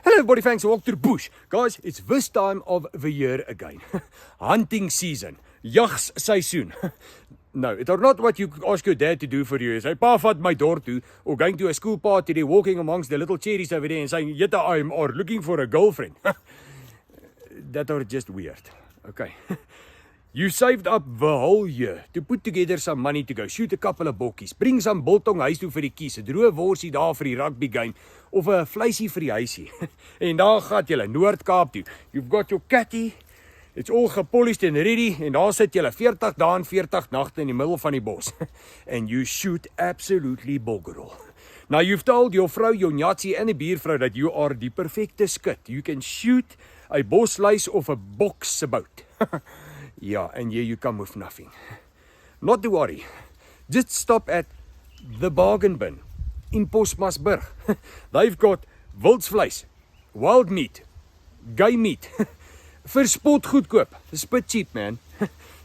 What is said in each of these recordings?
Hello, Body Fangs, walk through the bush. Guys, it's this time of the year again. Hunting season. Jagsseisoen. No, it's not what you ask your dad to do for you. Say, Pa, vat my door to, or going to a school party, they're walking amongst the little cherries over there and saying, Jetta, I'm or looking for a girlfriend. That are just weird. Okay. You saved up the whole year to put together some money to go shoot a couple of bokkies, bring some biltong huis toe vir die kies, 'n droë worsie daar vir die rugby game, of 'n vleisie vir die huisie. En daar gaan jy Noord-Kaap toe. You've got your catty, it's all gepolished and ready, en daar sit jy 40 dae en 40 nagte in die middel van die bos. And you shoot absolutely boggerel. Now you've told your vrou, your nyatsie en die buurvrou that you are die perfecte skut. You can shoot a bosluis of a boksebout. Yeah, and here you come with nothing. Not to worry. Just stop at the bargain bin in Postmasburg. They've got wildsvleis, wild meat, gay meat. Vir spot goedkoop. Spit cheap, man.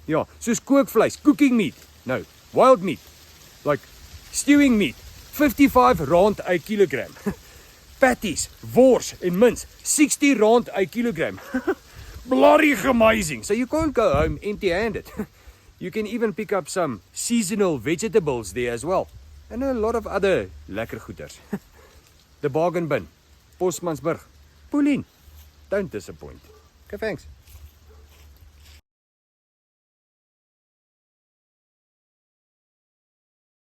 Ja, soos kookvleis, cooking meat. No, wild meat. Like stewing meat. 55 rand a kilogram. Patties, wors en mince, 60 rand a kilogram. Bloody amazing. So you can't go home empty-handed. You can even pick up some seasonal vegetables there as well. And a lot of other lekker goeders. The bargain bin, Postmasburg. Pull in. Don't disappoint. Okay, thanks.